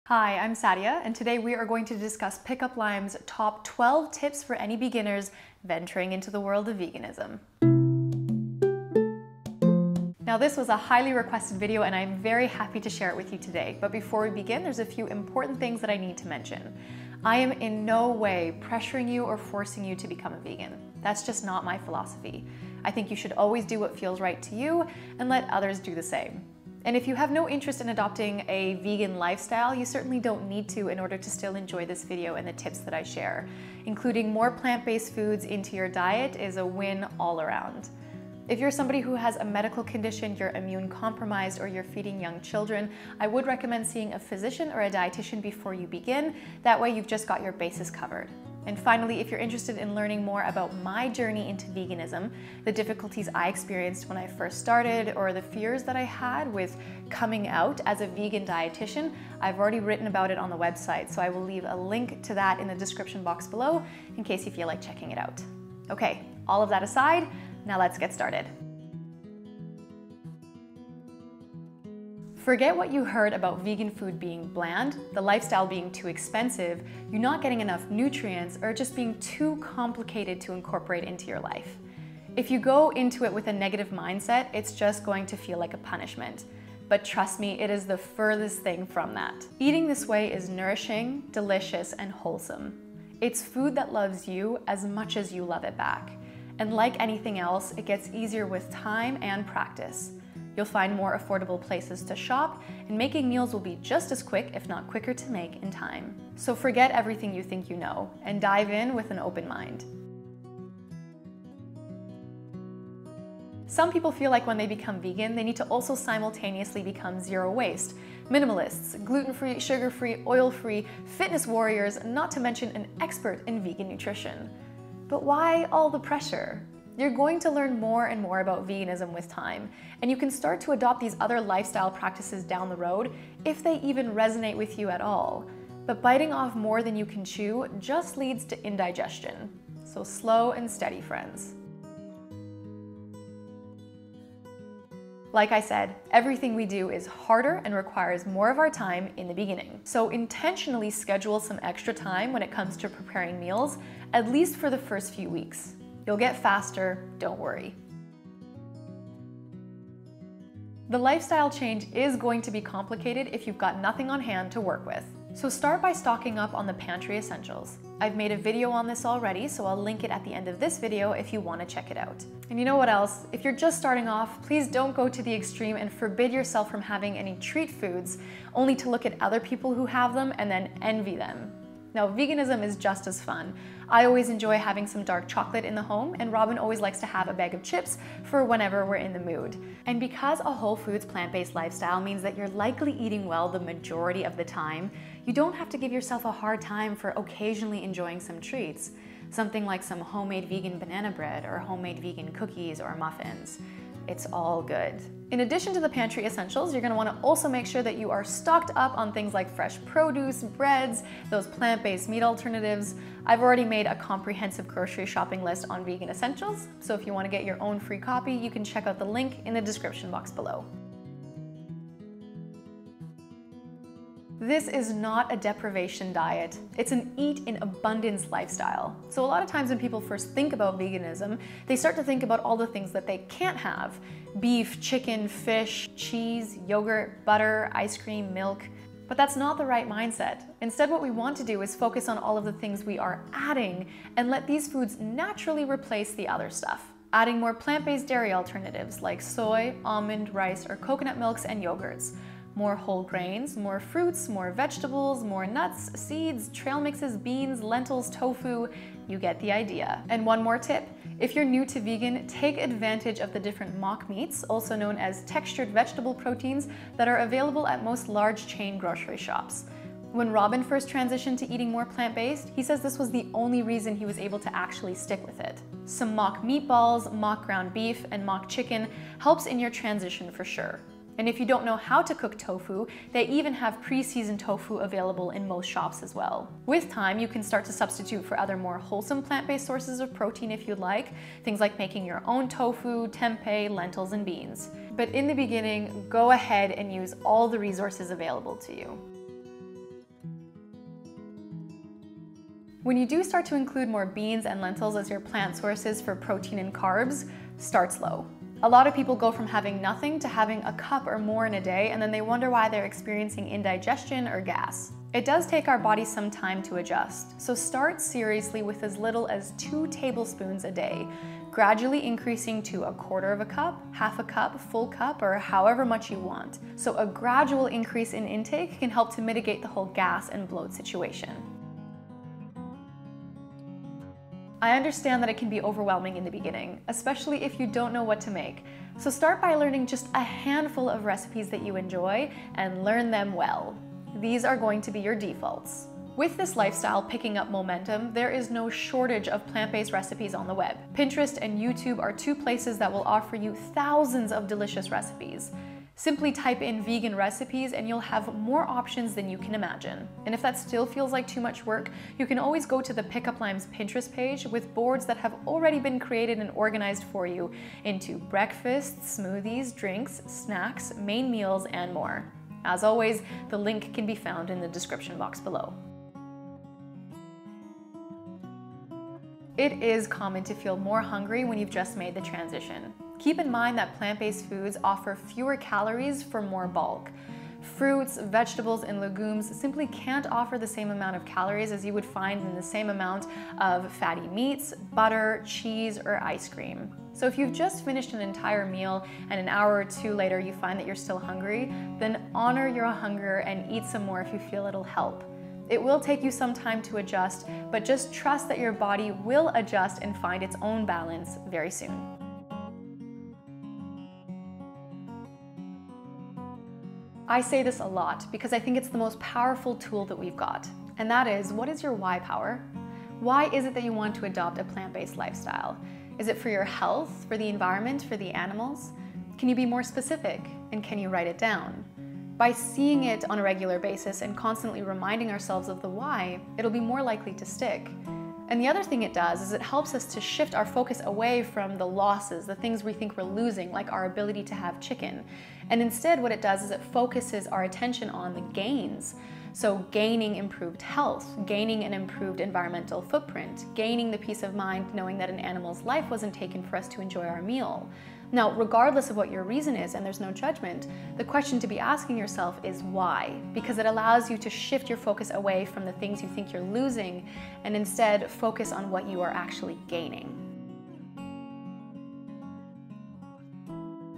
Hi, I'm Sadia, and today we are going to discuss Pickup Lime's top 12 tips for any beginners venturing into the world of veganism. Now, this was a highly requested video and I'm very happy to share it with you today. But before we begin, there's a few important things that I need to mention. I am in no way pressuring you or forcing you to become a vegan. That's just not my philosophy. I think you should always do what feels right to you and let others do the same. And if you have no interest in adopting a vegan lifestyle, you certainly don't need to in order to still enjoy this video and the tips that I share. Including more plant-based foods into your diet is a win all around. If you're somebody who has a medical condition, you're immune compromised, or you're feeding young children, I would recommend seeing a physician or a dietitian before you begin. That way you've just got your bases covered. And finally, if you're interested in learning more about my journey into veganism, the difficulties I experienced when I first started, or the fears that I had with coming out as a vegan dietitian, I've already written about it on the website, so I will leave a link to that in the description box below in case you feel like checking it out. Okay, all of that aside, now let's get started. Forget what you heard about vegan food being bland, the lifestyle being too expensive, you not getting enough nutrients, or just being too complicated to incorporate into your life. If you go into it with a negative mindset, it's just going to feel like a punishment. But trust me, it is the furthest thing from that. Eating this way is nourishing, delicious, and wholesome. It's food that loves you as much as you love it back. And like anything else, it gets easier with time and practice. You'll find more affordable places to shop, and making meals will be just as quick, if not quicker, to make in time. So forget everything you think you know, and dive in with an open mind. Some people feel like when they become vegan, they need to also simultaneously become zero waste. Minimalists, gluten-free, sugar-free, oil-free, fitness warriors, not to mention an expert in vegan nutrition. But why all the pressure? You're going to learn more and more about veganism with time, and you can start to adopt these other lifestyle practices down the road if they even resonate with you at all. But biting off more than you can chew just leads to indigestion. So slow and steady, friends. Like I said, everything we do is harder and requires more of our time in the beginning. So intentionally schedule some extra time when it comes to preparing meals, at least for the first few weeks. You'll get faster, don't worry. The lifestyle change is going to be complicated if you've got nothing on hand to work with. So start by stocking up on the Pantry Essentials. I've made a video on this already, so I'll link it at the end of this video if you want to check it out. And you know what else? If you're just starting off, please don't go to the extreme and forbid yourself from having any treat foods, only to look at other people who have them and then envy them. Now, veganism is just as fun. I always enjoy having some dark chocolate in the home, and Robin always likes to have a bag of chips for whenever we're in the mood. And because a whole foods plant-based lifestyle means that you're likely eating well the majority of the time, you don't have to give yourself a hard time for occasionally enjoying some treats. Something like some homemade vegan banana bread or homemade vegan cookies or muffins. It's all good. In addition to the Pantry Essentials, you're going to want to also make sure that you are stocked up on things like fresh produce, breads, those plant-based meat alternatives. I've already made a comprehensive grocery shopping list on vegan essentials, so if you want to get your own free copy, you can check out the link in the description box below. This is not a deprivation diet. It's an eat in abundance lifestyle. So a lot of times when people first think about veganism, they start to think about all the things that they can't have. Beef, chicken, fish, cheese, yogurt, butter, ice cream, milk. But that's not the right mindset. Instead, what we want to do is focus on all of the things we are adding and let these foods naturally replace the other stuff. Adding more plant-based dairy alternatives like soy, almond, rice, or coconut milks and yogurts. More whole grains, more fruits, more vegetables, more nuts, seeds, trail mixes, beans, lentils, tofu. You get the idea. And one more tip. If you're new to vegan, take advantage of the different mock meats, also known as textured vegetable proteins, that are available at most large chain grocery shops. When Robin first transitioned to eating more plant-based, he says this was the only reason he was able to actually stick with it. Some mock meatballs, mock ground beef, and mock chicken helps in your transition for sure. And if you don't know how to cook tofu, they even have pre-seasoned tofu available in most shops as well. With time, you can start to substitute for other more wholesome plant-based sources of protein if you'd like, things like making your own tofu, tempeh, lentils, and beans. But in the beginning, go ahead and use all the resources available to you. When you do start to include more beans and lentils as your plant sources for protein and carbs, start slow. A lot of people go from having nothing to having a cup or more in a day, and then they wonder why they're experiencing indigestion or gas. It does take our bodies some time to adjust, so start seriously with as little as 2 tablespoons a day, gradually increasing to 1/4 of a cup, half a cup, full cup, or however much you want. So a gradual increase in intake can help to mitigate the whole gas and bloat situation. I understand that it can be overwhelming in the beginning, especially if you don't know what to make. So start by learning just a handful of recipes that you enjoy and learn them well. These are going to be your defaults. With this lifestyle picking up momentum, there is no shortage of plant-based recipes on the web. Pinterest and YouTube are 2 places that will offer you thousands of delicious recipes. Simply type in vegan recipes and you'll have more options than you can imagine. And if that still feels like too much work, you can always go to the Pickup Lime's Pinterest page with boards that have already been created and organized for you into breakfasts, smoothies, drinks, snacks, main meals, and more. As always, the link can be found in the description box below. It is common to feel more hungry when you've just made the transition. Keep in mind that plant-based foods offer fewer calories for more bulk. Fruits, vegetables, and legumes simply can't offer the same amount of calories as you would find in the same amount of fatty meats, butter, cheese, or ice cream. So if you've just finished an entire meal and an hour or 2 later you find that you're still hungry, then honor your hunger and eat some more if you feel it'll help. It will take you some time to adjust, but just trust that your body will adjust and find its own balance very soon. I say this a lot because I think it's the most powerful tool that we've got, and that is, what is your why power? Why is it that you want to adopt a plant-based lifestyle? Is it for your health, for the environment, for the animals? Can you be more specific, and can you write it down? By seeing it on a regular basis and constantly reminding ourselves of the why, it'll be more likely to stick. And the other thing it does is it helps us to shift our focus away from the losses, the things we think we're losing, like our ability to have chicken. And instead what it does is it focuses our attention on the gains. So gaining improved health, gaining an improved environmental footprint, gaining the peace of mind knowing that an animal's life wasn't taken for us to enjoy our meal. Now, regardless of what your reason is, and there's no judgment, the question to be asking yourself is why? Because it allows you to shift your focus away from the things you think you're losing and instead focus on what you are actually gaining.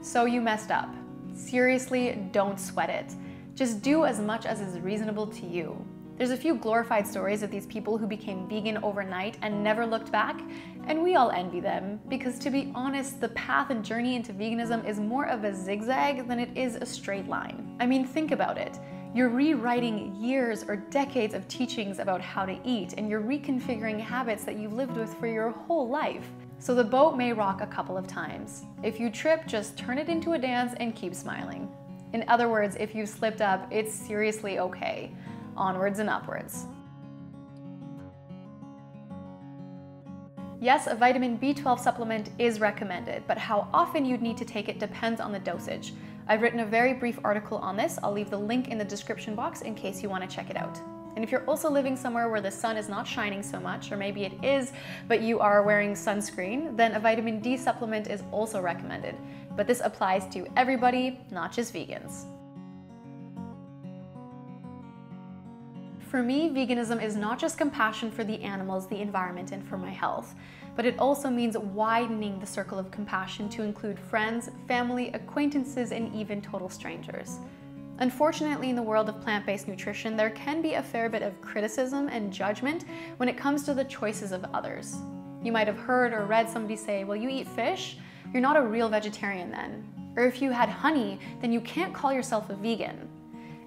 So you messed up. Seriously, don't sweat it. Just do as much as is reasonable to you. There's a few glorified stories of these people who became vegan overnight and never looked back, and we all envy them because, to be honest, the path and journey into veganism is more of a zigzag than it is a straight line. I mean, think about it. You're rewriting years or decades of teachings about how to eat, and you're reconfiguring habits that you've lived with for your whole life. So the boat may rock a couple of times. If you trip, just turn it into a dance and keep smiling. In other words, if you've slipped up, it's seriously okay. Onwards and upwards. Yes, a vitamin B12 supplement is recommended, but how often you'd need to take it depends on the dosage. I've written a very brief article on this. I'll leave the link in the description box in case you want to check it out. And if you're also living somewhere where the sun is not shining so much, or maybe it is, but you are wearing sunscreen, then a vitamin D supplement is also recommended. But this applies to everybody, not just vegans. For me, veganism is not just compassion for the animals, the environment, and for my health, but it also means widening the circle of compassion to include friends, family, acquaintances, and even total strangers. Unfortunately, in the world of plant-based nutrition, there can be a fair bit of criticism and judgment when it comes to the choices of others. You might have heard or read somebody say, well, you eat fish? You're not a real vegetarian then. Or if you had honey, then you can't call yourself a vegan.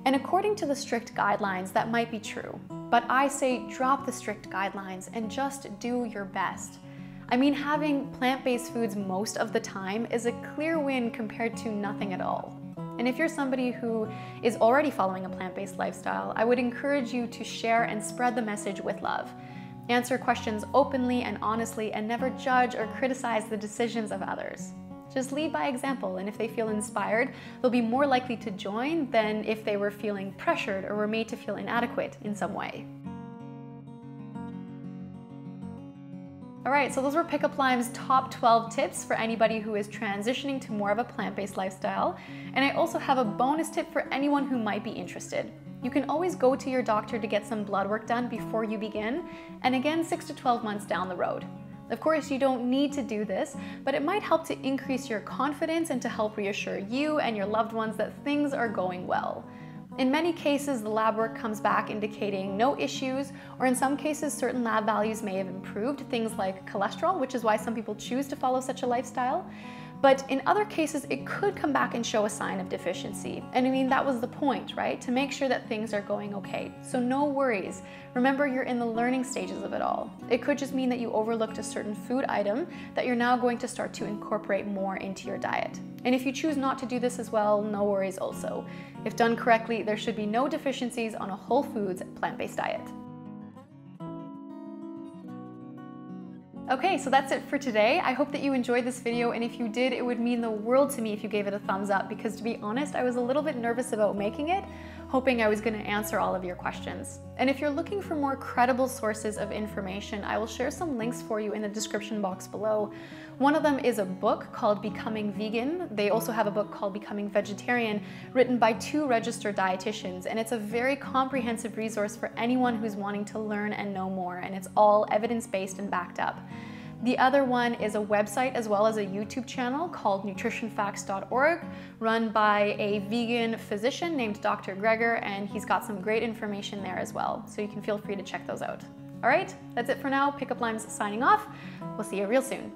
And according to the strict guidelines, that might be true. But I say drop the strict guidelines and just do your best. I mean, having plant-based foods most of the time is a clear win compared to nothing at all. And if you're somebody who is already following a plant-based lifestyle, I would encourage you to share and spread the message with love. Answer questions openly and honestly, and never judge or criticize the decisions of others. Just lead by example, and if they feel inspired, they'll be more likely to join than if they were feeling pressured or were made to feel inadequate in some way. All right, so those were Pickup Lime's top 12 tips for anybody who is transitioning to more of a plant-based lifestyle. And I also have a bonus tip for anyone who might be interested. You can always go to your doctor to get some blood work done before you begin, and again 6 to 12 months down the road. Of course, you don't need to do this, but it might help to increase your confidence and to help reassure you and your loved ones that things are going well. In many cases, the lab work comes back indicating no issues, or in some cases, certain lab values may have improved, things like cholesterol, which is why some people choose to follow such a lifestyle. But in other cases, it could come back and show a sign of deficiency. And I mean, that was the point, right? To make sure that things are going okay. So no worries. Remember, you're in the learning stages of it all. It could just mean that you overlooked a certain food item that you're now going to start to incorporate more into your diet. And if you choose not to do this as well, no worries also. If done correctly, there should be no deficiencies on a whole foods plant-based diet. Okay, so that's it for today. I hope that you enjoyed this video, and if you did, it would mean the world to me if you gave it a thumbs up, because to be honest, I was a little bit nervous about making it, hoping I was going to answer all of your questions. And if you're looking for more credible sources of information, I will share some links for you in the description box below. One of them is a book called Becoming Vegan. They also have a book called Becoming Vegetarian, written by 2 registered dietitians, and it's a very comprehensive resource for anyone who's wanting to learn and know more, and it's all evidence-based and backed up. The other one is a website as well as a YouTube channel called nutritionfacts.org, run by a vegan physician named Dr. Greger, and he's got some great information there as well, so you can feel free to check those out. All right, that's it for now. Pickup Lime's signing off. We'll see you real soon.